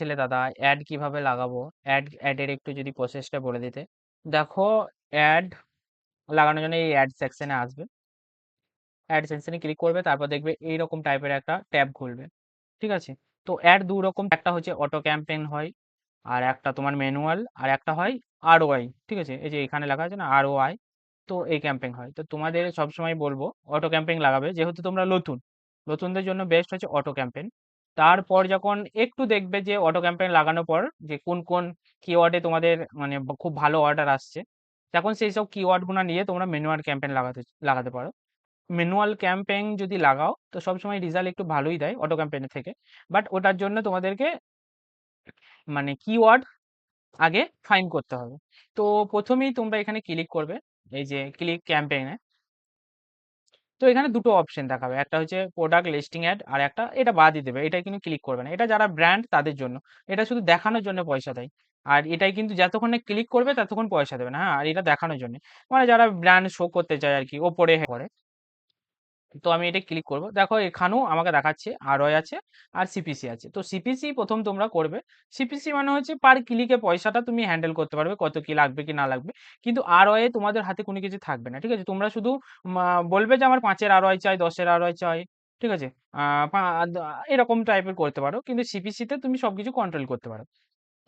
ছিলে দাদা অ্যাড কিভাবে লাগাবো? অ্যাডের একটু যদি প্রসেসটা বলে দিতে। দেখো অ্যাড লাগানোর জন্য এই অ্যাড সেকশনে আসবে। অ্যাড সেকশনে ক্লিক করবে, তারপর দেখবে এইরকম টাইপের একটা ট্যাব খুলবে। ঠিক আছে? তো অ্যাড ২ রকম, একটা হচ্ছে অটো ক্যাম্পেইন হয়, আর একটা তোমার ম্যানুয়াল, আর একটা হয় ROI। ঠিক আছে? এই যে এখানে লেখা আছে না ROI, তো এই ক্যাম্পেইন হয়। তো তোমাদের সবসময় বলবো অটো ক্যাম্পেইন লাগাবে, যেহেতু তোমরা নতুন। নতুনদের জন্য বেস্ট হচ্ছে অটো ক্যাম্পেইন। তারপর যখন একটু দেখবে যে অটো ক্যাম্পেইন লাগানোর পর যে কোন কিওয়ার্ডে তোমাদের মানে খুব ভালো অর্ডার আসছে, তখন সেইসব কিওয়ার্ড গুনা নিয়ে তোমরা ম্যানুয়াল ক্যাম্পেইন লাগাতে পারো। ম্যানুয়াল ক্যাম্পেইন যদি লাগাও তো সবসময় রেজাল্ট একটু ভালোই দেয় অটো ক্যাম্পেইনের থেকে। বাট ওটার জন্য তোমাদেরকে মানে কিওয়ার্ড আগে ফাইন্ড করতে হবে। তো ১ম এই তোমরা এখানে ক্লিক করবে, এই যে ক্লিক ক্যাম্পেইন এ। তো এখানে ২ টো অপশন দেখাবে। একটা হচ্ছে প্রোডাক্ট লিস্টিং অ্যাড, আর একটা এটা বাদই দেবে। এটায় কিন্তু ক্লিক করবে না। এটা যারা ব্র্যান্ড তাদের জন্য। এটা শুধু দেখানোর জন্য পয়সা দেয়। আর এটাই কিন্তু যতক্ষণ না ক্লিক করবে ততক্ষণ পয়সা দেবে না। হ্যাঁ? আর এটা দেখানোর জন্য। মানে যারা ব্র্যান্ড শো করতে চায় আরকি ওপরে করে। তো আমি এটা ক্লিক করব। দেখো এখানেও আমাকে দেখাচ্ছে ROI আছে আর CPC আছে। তো CPC ১ম তোমরা করবে। CPC মানে হচ্ছে পার ক্লিকে পয়সাটা তুমি হ্যান্ডেল করতে পারবে, কত কি লাগবে কি না লাগবে। কিন্তু ROI তোমাদের হাতে কোনো কিছু থাকবে না। ঠিক আছে? তোমরা শুধু মা বলবে যে আমার ৫ এর ROI চাই, ১০ এর ROI চাই। ঠিক আছে? আ পা দা এরকম টাইপের করতে পারো। কিন্তু CPC তে তুমি সবকিছু কন্ট্রোল করতে পারো।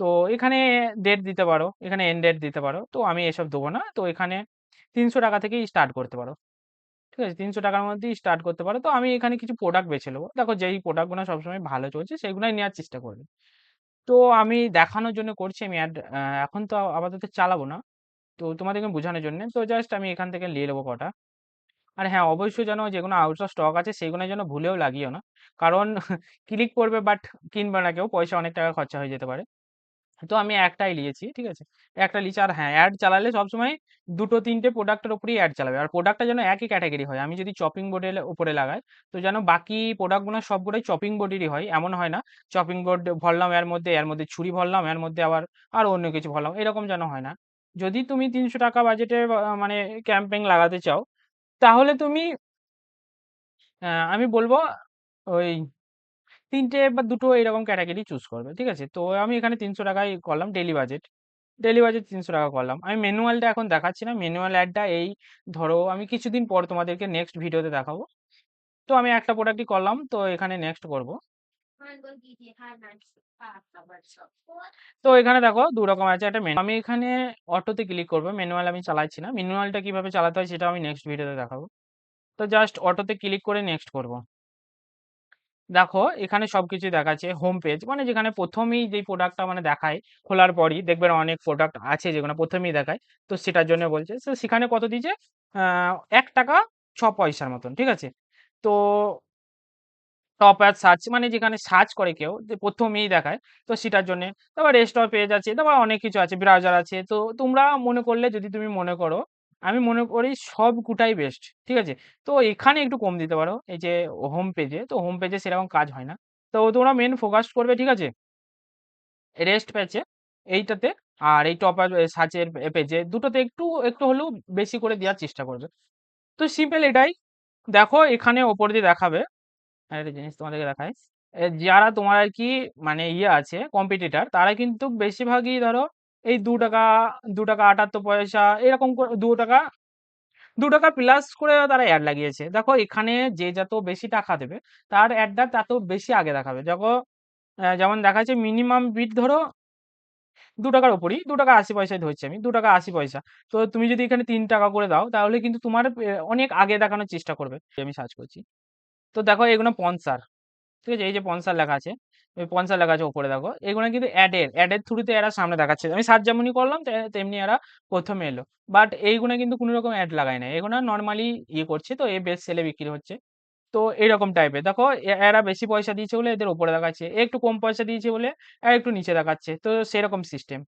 তো এখানে ডেট দিতে পারো, এখানে এন্ড ডেট দিতে পারো। তো আমি এসব দেবো না। তো এখানে ৳৩০০ থেকেই স্টার্ট করতে পারো। ঠিক আছে? ৳৩০০ মধ্যেই স্টার্ট করতে পারো। তো আমি এখানে কিছু প্রোডাক্ট বেছে নেবো। দেখো যেই প্রোডাক্ট গুলো সবসময় ভালো চলছে সেগুলাই নেওয়ার চেষ্টা করবে। তো আমি দেখানোর জন্য করছি, আমি অ্যাড এখন তো আপাতত চালাবো না। তো তোমাদেরকে বোঝানোর জন্যে। তো জাস্ট আমি এখান থেকে নিয়ে নেবো কটা। আর হ্যাঁ, অবশ্যই যেন যেগুলো আউট অফ স্টক আছে সেগুলো যেন ভুলেও লাগিও না। কারণ ক্লিক করবে বাট কিনবে না কেউ। পয়সা অনেক টাকা খরচা হয়ে যেতে পারে। তো আমি একটাই নিয়েছি, ঠিক আছে? একটা লিচা। আর হ্যাঁ, এড চালালে সবসময় ২ টো ৩ টে প্রোডাক্টের উপরেই এড চালাবে। আর প্রোডাক্টটা যেন একই ক্যাটেগরি হয়। আমি যদি চপিং বোর্ডের উপরে লাগাই, তো যেন বাকি প্রোডাক্টগুলো সবগুলোই চপিং বোর্ডেরই হয়। এমন হয় না চপিং বোর্ড ভরলাম এর মধ্যে ছুরি ভরলাম, এর মধ্যে আবার আরো অন্য কিছু ভরলাম। এরকম যেন হয় না। যদি তুমি ৳৩০০ বাজেটে মানে ক্যাম্পেইন লাগাতে চাও, তাহলে তুমি আমি বলব ওই ৩ টে বা ২ টো এরকম ক্যাটেগরি চুজ করবে। ঠিক আছে? তো আমি এখানে ৳৩০০ ই করলাম ডেইলি বাজেট। ডেইলি বাজেট ৳৩০০ করলাম। আমি ম্যানুয়ালটা এখন দেখাচ্ছি না। ম্যানুয়াল অ্যাডটা এই ধরো আমি কিছুদিন পর তোমাদেরকে নেক্সট ভিডিওতে দেখাবো। তো আমি একটা প্রোডাক্টই করলাম। তো এখানে নেক্সট করব। তো এখানে দেখো ২ রকম আছে। একটা আমি এখানে অটোতে ক্লিক করব। ম্যানুয়াল আমি চালাচ্ছি না। ম্যানুয়ালটা কিভাবে চালাতে হয় সেটাও আমি নেক্সট ভিডিওতে দেখাবো। তো জাস্ট অটোতে ক্লিক করে নেক্সট করব। দেখো এখানে সবকিছুই দেখাচ্ছে হোম পেজ, মানে যেখানে ১ম এই যেই প্রোডাক্টটা মানে দেখায়, খোলার পরই দেখবেন অনেক প্রোডাক্ট আছে যেগুলো ১ম এই দেখায়। তো সেটার জন্য বলছে। তো সেখানে কত দিয়েছে? আ ৳১.৬ মতন। ঠিক আছে? তো টপ অ্যাড সার্চ মানে যেখানে সার্চ করে কেউ যে ১ম এই দেখায়, তো সেটার জন্যে। তারপর রেস্টর পেজ আছে, তারপর অনেক কিছু আছে, ব্রাউজার আছে। তো তোমরা মনে করলে, যদি তুমি মনে করো, আমি মনে করি সবগুটাই বেস্ট। ঠিক আছে? তো এখানে একটু কম দিতে পারো। এই যে হোম পেজে, তো হোম পেজে সেরকম কাজ হয় না। তো তোমরা মেইন ফোকাস করবে, ঠিক আছে? রেস্ট পেজে এইটাতে, আর এই টপ অ্যাড সার্চের পেজে, দুটোতে একটু, একটু হলেও বেশি করে দেওয়ার চেষ্টা করবে। তো সিম্পল এটাই। দেখো এখানে ওপর দিয়ে দেখাবে, আরেকটা জিনিস তোমাদেরকে দেখাই। যারা তোমার আরকি মানে ইয়ে আছে কম্পিটিটর, তারা কিন্তু বেশিরভাগই ধরো এই ৳২.৭৮ এরকম করে ৳২ প্লাস করে তারা এড লাগিয়েছে। দেখো এখানে যে যত বেশি টাকা দেবে, তার এডটা তত বেশি আগে দেখাবে। দেখো যেমন দেখাচ্ছে মিনিমাম বিড ধরো ৳২ র উপরেই, ৳২.৮০ ধরছি আমি। ৳২.৮০। তো তুমি যদি এখানে ৳৩ করে দাও, তাহলে কিন্তু তোমার অনেক আগে দেখানোর চেষ্টা করবে। আমি সার্চ করছি। তো দেখো এগুলো স্পন্সর। ঠিক আছে? এই যে স্পন্সর লেখা আছে, ওই স্পন্সর লেখা আছে উপরে দেখো। এগুলো কিন্তু এডের থ্রুতে এরা সামনে দেখাচ্ছে। আমি সার্চ যেমনি করলাম তেমনি এরা ১ম এ এলো। বাট এইগুলা কিন্তু কোন রকম এড লাগায় নাই। এগুলা নরমালি ইয়ে করছে, তো বেস্ট সেলে বিক্রি হচ্ছে। তো এইরকম টাইপের। দেখো এরা বেশি পয়সা দিয়েছে বলে এদের উপরে দেখাচ্ছে। একটু কম পয়সা দিয়েছে বলে এরা একটু নিচে দেখাচ্ছে। তো সেরকম সিস্টেম।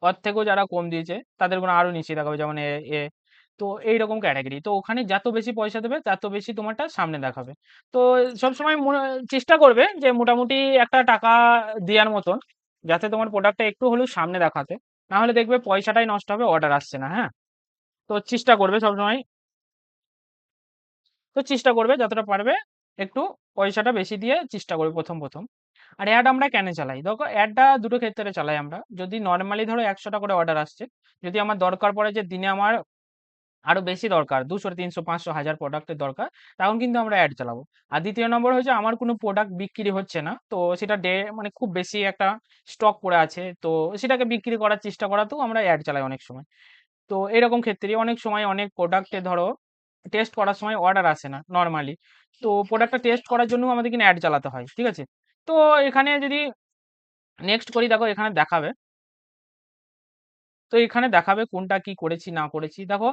ওর থেকেও যারা কম দিয়েছে তাদেরগুলো আরো নিচে দেখাবে, যেমন এ। তো এইরকম ক্যাটেগরি। তো ওখানে যত বেশি পয়সা দেবে তত বেশি তোমারটা সামনে দেখাবে। তো সবসময় চেষ্টা করবে যে মোটামুটি একটা টাকা দেওয়ার মতন, যাতে তোমার প্রোডাক্টটা একটু হলেও সামনে দেখাতে। না হলে দেখবে পয়সাটাই নষ্ট হবে, অর্ডার আসছে না, হ্যাঁ? তো চেষ্টা করবে সবসময়, তো চেষ্টা করবে যতটা পারবে একটু পয়সাটা বেশি দিয়ে চেষ্টা করবে ১ম। আর অ্যাড আমরা কেন চালাই? দেখো অ্যাডটা দুটো ক্ষেত্রে চালাই আমরা। যদি নরমালি ধরো ১০০ টা করে অর্ডার আসছে, যদি আমার দরকার পড়ে যে দিনে আমার আরো বেশি দরকার ২০০, ৩০০, ৫০০, ১০০০ প্রোডাক্টের দরকার, তখন কিন্তু আমরা অ্যাড চালাবো। আর দ্বিতীয় নম্বর হচ্ছে আমার কোনো প্রোডাক্ট বিক্রি হচ্ছে না। তো সেটা মানে খুব বেশি একটা স্টক পড়ে আছে। তো সেটাকে বিক্রি করার চেষ্টা করাতেও আমরা অ্যাড চালাই অনেক সময়। তো এরকম ক্ষেত্রে অনেক সময় অনেক প্রোডাক্টে ধরো টেস্ট করার সময় অর্ডার আসে না নরমালি। তো প্রোডাক্টটা টেস্ট করার জন্যও আমাদের কিন্তু অ্যাড চালাতে হয়। ঠিক আছে? তো এখানে যদি নেক্সট করি দেখো এখানে দেখাবে। তো এখানে দেখাবে কোনটা কি করেছি না করেছি। দেখো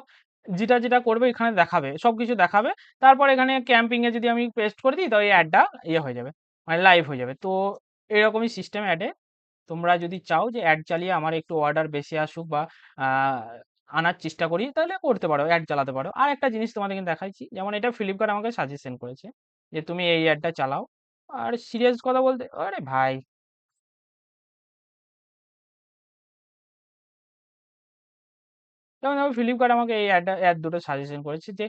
যেটা করবে এখানে দেখাবে। সবকিছু দেখাবে। তারপর এখানে ক্যাম্পিং এ যদি আমি পেস্ট করে দিই তো এই অ্যাডটা হয়ে যাবে। মানে লাইভ হয়ে যাবে। তো এরকমই সিস্টেম অ্যাডে তোমরা যদি চাও যে অ্যাড চালিয়ে আমার একটু অর্ডার বেশি আসুক বা আ আনার চেষ্টা করি তাহলে করতে পারো, অ্যাড চালাতে পারো। আরেকটা জিনিস তোমাদেরকে দেখাইছি। যেমন এটা ফ্লিপকার্ট আমাকে সাজেশন করেছে যে তুমি এই অ্যাডটা চালাও। আর সিরিয়াস কথা বলতে আরে ভাই! যেমন ধরো ফ্লিপকার্ট আমাকে এই অ্যাড দুটো সাজেশন করেছে যে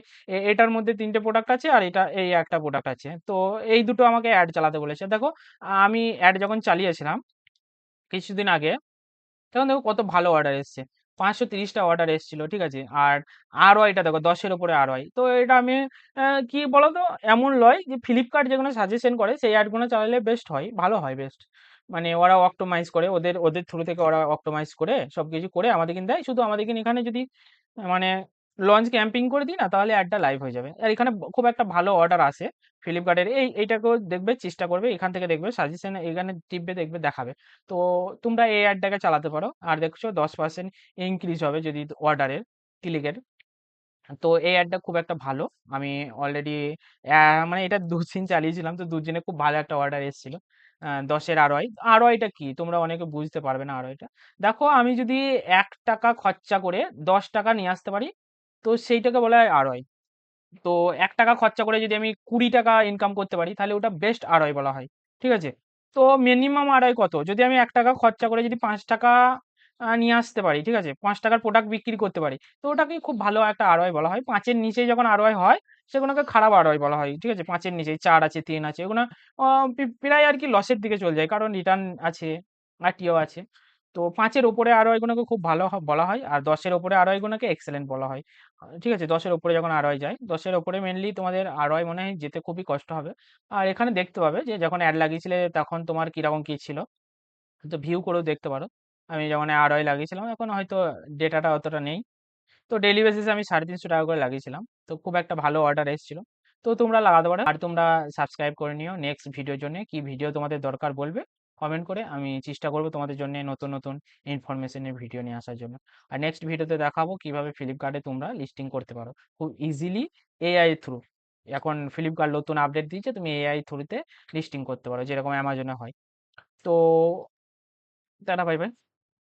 এটার মধ্যে ৩ টে প্রোডাক্ট আছে আর এটা এই একটা প্রোডাক্ট আছে। তো এই দুটো আমাকে অ্যাড চালাতে বলেছে। দেখো আমি অ্যাড যখন চালিয়েছিলাম কিছুদিন আগে তখন দেখো কত ভালো অর্ডার এসছে। ৫৩০ টা অর্ডার এসছিল, ঠিক আছে? আর ROI টা দেখো ১০ এর উপরে ROI। তো এটা আমি কি বলতো এমন লয় যে ফ্লিপকার্ট যেগুলো সাজেশন করে সেই অ্যাড গুলো চালালে বেস্ট হয়, ভালো হয় বেস্ট। মানে ওরা অপ্টিমাইজ করে ওদের থ্রু থেকে ওরা অপ্টিমাইজ করে সবকিছু করে আমাদেরকে দেয়। শুধু আমাদেরকে এখানে যদি মানে লঞ্চ ক্যাম্পিং করে দিই না তাহলে অ্যাডটা লাইভ হয়ে যাবে। আর এখানে খুব একটা ভালো অর্ডার আসে ফ্লিপকার্টের এইটাকেও দেখবে চেষ্টা করবে। এখান থেকে দেখবে সাজেশন এখানে টিপবে দেখবে দেখাবে। তো তোমরা এই অ্যাডটাকে চালাতে পারো। আর দেখছো 10% ইনক্রিজ হবে যদি অর্ডারের ক্লিকের। তো এই অ্যাডটা খুব একটা ভালো। আমি অলরেডি মানে এটা ২ দিন চালিয়েছিলাম। তো ২ দিনে খুব ভালো একটা অর্ডার এসেছিল। ১০ এর ROI। ROI টা কি? তোমরা অনেকে বুঝতে পারবে না ROI টা। দেখো আমি যদি ৳১ খরচা করে ৳১০ নিয়ে আসতে পারি, তো সেইটাকে বলা হয় ROI। তো ৳১ খরচা করে যদি আমি ৳২০ ইনকাম করতে পারি তাহলে ওটা বেস্ট ROI বলা হয়। ঠিক আছে? তো মিনিমাম ROI কত? যদি আমি ৳১ খরচা করে যদি ৳৫ নিয়ে আসতে পারি, ঠিক আছে? ৳৫ র প্রোডাক্ট বিক্রি করতে পারি। তো ওটাকেই খুব ভালো একটা ROI বলা হয়। ৫ এর নিচে যখন ROI হয় সেগুলোকে খারাপ ROI বলা হয়। ঠিক আছে? ৫ এর নিচে ৪ আছে, ৩ আছে এগুলো আ প্রায় আরকি লসের দিকে চলে যায়। কারণ রিটার্ন আছে, RTO আছে। তো ৫ এর উপরে ROI গুলোকে খুব ভালো বলা হয়। আর ১০ এর উপরে ROI গুলোকে এক্সেলেন্ট বলা হয়। ঠিক আছে? ১০ এর উপরে যখন ROI যায়, ১০ এর উপরে মেইনলি তোমাদের ROI মনে হয় যেতে খুবই কষ্ট হবে। আর এখানে দেখতে পাবে যে যখন এড লাগিয়েছিলে তখন তোমার কিরকম কি ছিল। তো ভিউ করেও দেখতে পারো। আমি যেমন ROI লাগিয়েছিলাম এখন হয়তো ডেটাটা অতটা নেই। তো ডেইলি বেসিস এ আমি ৳৩৫০ করে লাগিয়েছিলাম। তো খুব একটা ভালো অর্ডার এসেছিল। তো তোমরা লাগাতে পারো। আর তোমরা সাবস্ক্রাইব করে নিও নেক্সট ভিডিওর জন্যে। কি ভিডিও তোমাদের দরকার বলবে কমেন্ট করে। আমি চেষ্টা করব তোমাদের জন্যে নতুন ইনফরমেশন এর ভিডিও নিয়ে আসার জন্য। আর নেক্সট ভিডিওতে দেখাবো কিভাবে ফ্লিপকার্টে তোমরা লিস্টিং করতে পারো। খুব ইজিলি AI এর থ্রু। এখন ফ্লিপকার্ট নতুন আপডেট দিয়েছে তুমি AI থ্রুতে লিস্টিং করতে পারো যেরকম অ্যামাজনে হয়। তো টাটা বাই বাই।